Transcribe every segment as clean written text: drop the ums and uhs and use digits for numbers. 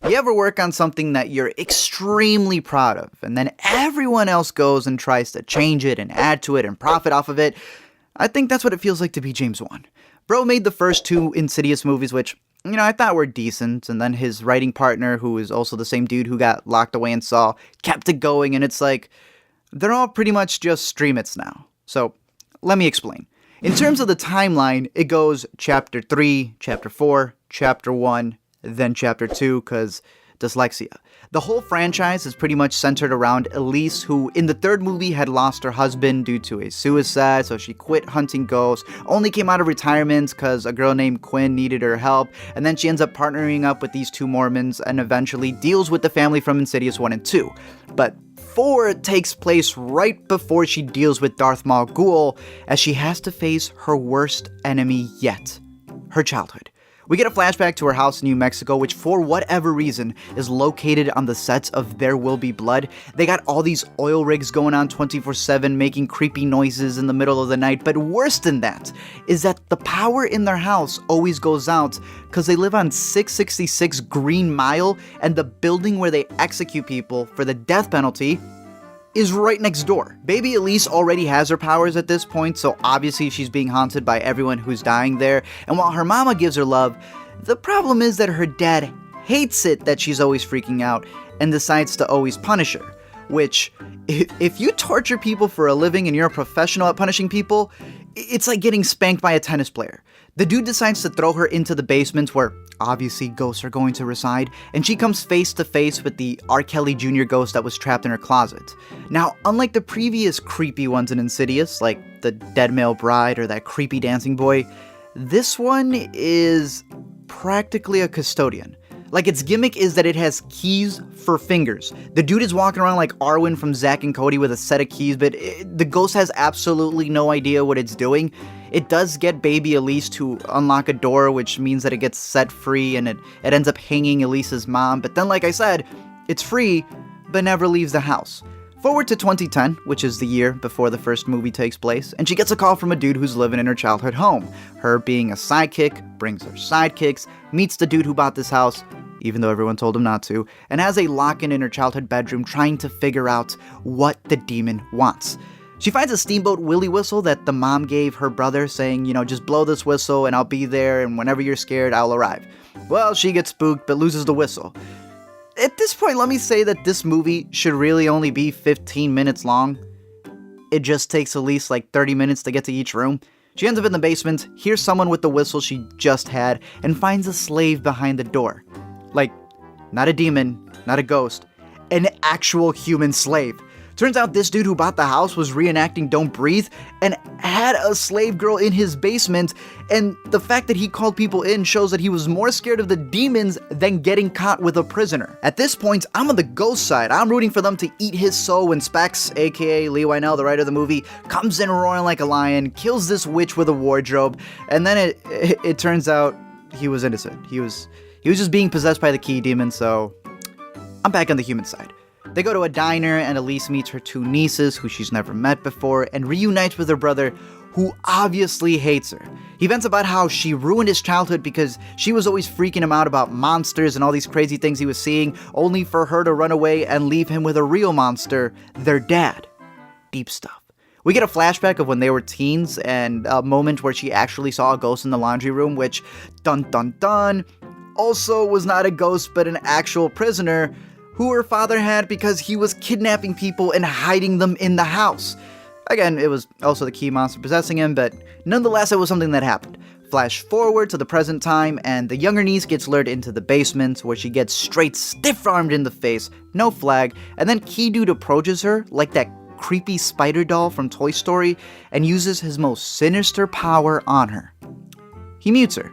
You ever work on something that you're extremely proud of, and then everyone else goes and tries to change it and add to it and profit off of it? I think that's what it feels like to be James Wan. Bro made the first 2 Insidious movies, which, I thought were decent, and then his writing partner, who is also the same dude who got locked away in Saw, kept it going, and it's like, they're all pretty much just stream it's now. So, let me explain. In terms of the timeline, it goes Chapter 3, Chapter 4, Chapter 1, then Chapter 2, because dyslexia. The whole franchise is pretty much centered around Elise, who in the 3rd movie had lost her husband due to a suicide, so she quit hunting ghosts, only came out of retirement because a girl named Quinn needed her help, and then she ends up partnering up with these 2 Mormons and eventually deals with the family from Insidious 1 and 2. But 4 takes place right before she deals with Darth Maul Ghul, as she has to face her worst enemy yet, her childhood. We get a flashback to her house in New Mexico, which for whatever reason is located on the sets of There Will Be Blood. They got all these oil rigs going on 24/7, making creepy noises in the middle of the night, but worse than that is that the power in their house always goes out because they live on 666 Green Mile, and the building where they execute people for the death penalty is right next door. Baby Elise already has her powers at this point, so obviously she's being haunted by everyone who's dying there, and while her mama gives her love, the problem is that her dad hates it that she's always freaking out and decides to always punish her. Which, if you torture people for a living and you're a professional at punishing people, it's like getting spanked by a tennis player. The dude decides to throw her into the basement where obviously ghosts are going to reside, and she comes face to face with the R. Kelly Jr. ghost that was trapped in her closet. Now, unlike the previous creepy ones in Insidious, like the dead male bride or that creepy dancing boy, this one is practically a custodian. Like, its gimmick is that it has keys for fingers. The dude is walking around like Arwen from Zack and Cody with a set of keys, but the ghost has absolutely no idea what it's doing. It does get baby Elise to unlock a door, which means that it gets set free and it ends up hanging Elise's mom. But then, like I said, it's free, but never leaves the house. Forward to 2010, which is the year before the first movie takes place, and she gets a call from a dude who's living in her childhood home. Her being a sidekick, brings her sidekicks, meets the dude who bought this house, even though everyone told him not to, and has a lock-in in her childhood bedroom trying to figure out what the demon wants. She finds a Steamboat Willie whistle that the mom gave her brother, saying, just blow this whistle and I'll be there, and whenever you're scared, I'll arrive. Well, she gets spooked but loses the whistle. At this point, let me say that this movie should really only be 15 minutes long. It just takes Elise like 30 minutes to get to each room. She ends up in the basement, hears someone with the whistle she just had, and finds a slave behind the door. Like, not a demon, not a ghost, an actual human slave. Turns out this dude who bought the house was reenacting Don't Breathe and had a slave girl in his basement, and the fact that he called people in shows that he was more scared of the demons than getting caught with a prisoner. At this point, I'm on the ghost side. I'm rooting for them to eat his soul when Specs, aka Leigh Whannell, the writer of the movie, comes in roaring like a lion, kills this witch with a wardrobe, and then it turns out he was innocent. He was just being possessed by the key demon, so I'm back on the human side. They go to a diner, and Elise meets her 2 nieces, who she's never met before, and reunites with her brother, who obviously hates her. He vents about how she ruined his childhood because she was always freaking him out about monsters and all these crazy things he was seeing, only for her to run away and leave him with a real monster, their dad. Deep stuff. We get a flashback of when they were teens, and a moment where she actually saw a ghost in the laundry room, which, dun dun dun, also was not a ghost but an actual prisoner who her father had because he was kidnapping people and hiding them in the house. Again, it was also the key monster possessing him, but nonetheless it was something that happened. Flash forward to the present time, and the younger niece gets lured into the basement where she gets straight stiff-armed in the face, no flag, and then Key Dude approaches her like that creepy spider doll from Toy Story and uses his most sinister power on her. He mutes her.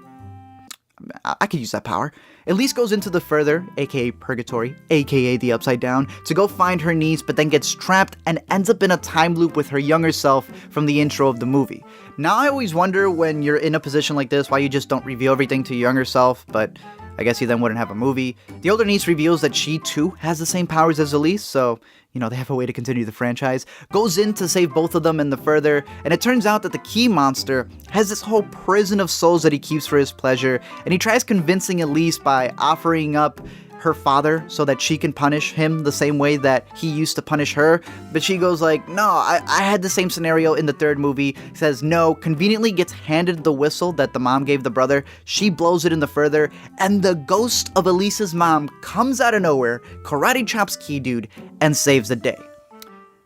I could use that power. Elise goes into the further, aka Purgatory, aka the Upside Down, to go find her niece, but then gets trapped and ends up in a time loop with her younger self from the intro of the movie. Now I always wonder when you're in a position like this why you just don't reveal everything to your younger self, but I guess you then wouldn't have a movie. The older niece reveals that she too has the same powers as Elise, so they have a way to continue the franchise, goes in to save both of them in the further, and it turns out that the key monster has this whole prison of souls that he keeps for his pleasure, and he tries convincing Elise by offering up her father so that she can punish him the same way that he used to punish her. But she goes like, no, I had the same scenario in the third movie. Says no, conveniently gets handed the whistle that the mom gave the brother. She blows it in the further, and the ghost of Elise's mom comes out of nowhere, karate chops Key Dude, and saves the day.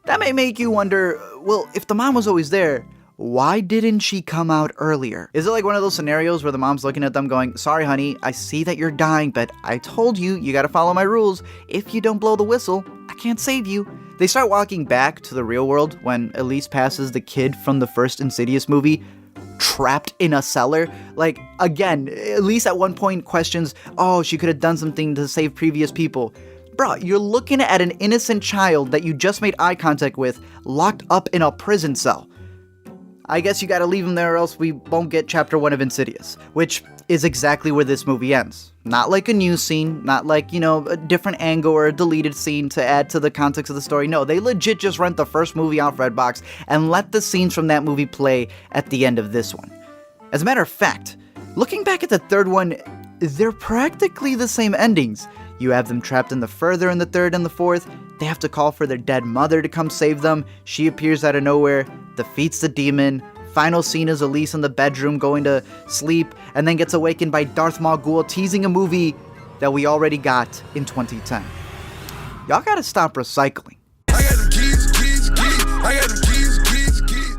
That may make you wonder, well, if the mom was always there, why didn't she come out earlier? Is it like one of those scenarios where the mom's looking at them going, sorry honey, I see that you're dying, but I told you, you gotta follow my rules. If you don't blow the whistle, I can't save you. They start walking back to the real world when Elise passes the kid from the first Insidious movie, trapped in a cellar. Like, again, Elise at one point questions, oh, she could have done something to save previous people. Bro, you're looking at an innocent child that you just made eye contact with, locked up in a prison cell. I guess you gotta leave him there or else we won't get chapter 1 of Insidious, which is exactly where this movie ends. Not like a new scene, not like, a different angle or a deleted scene to add to the context of the story. No, they legit just rent the first movie off Redbox and let the scenes from that movie play at the end of this one. As a matter of fact, looking back at the third one, they're practically the same endings. You have them trapped in the further in the third and the fourth. They have to call for their dead mother to come save them. She appears out of nowhere, defeats the demon. Final scene is Elise in the bedroom going to sleep, and then gets awakened by Darth Maul Ghul teasing a movie that we already got in 2010. Y'all gotta stop recycling.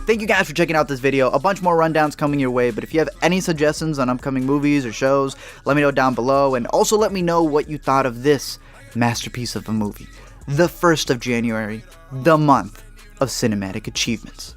Thank you guys for checking out this video. A bunch more rundowns coming your way, but if you have any suggestions on upcoming movies or shows, let me know down below, and also let me know what you thought of this masterpiece of a movie. The 1st of January, the month of cinematic achievements.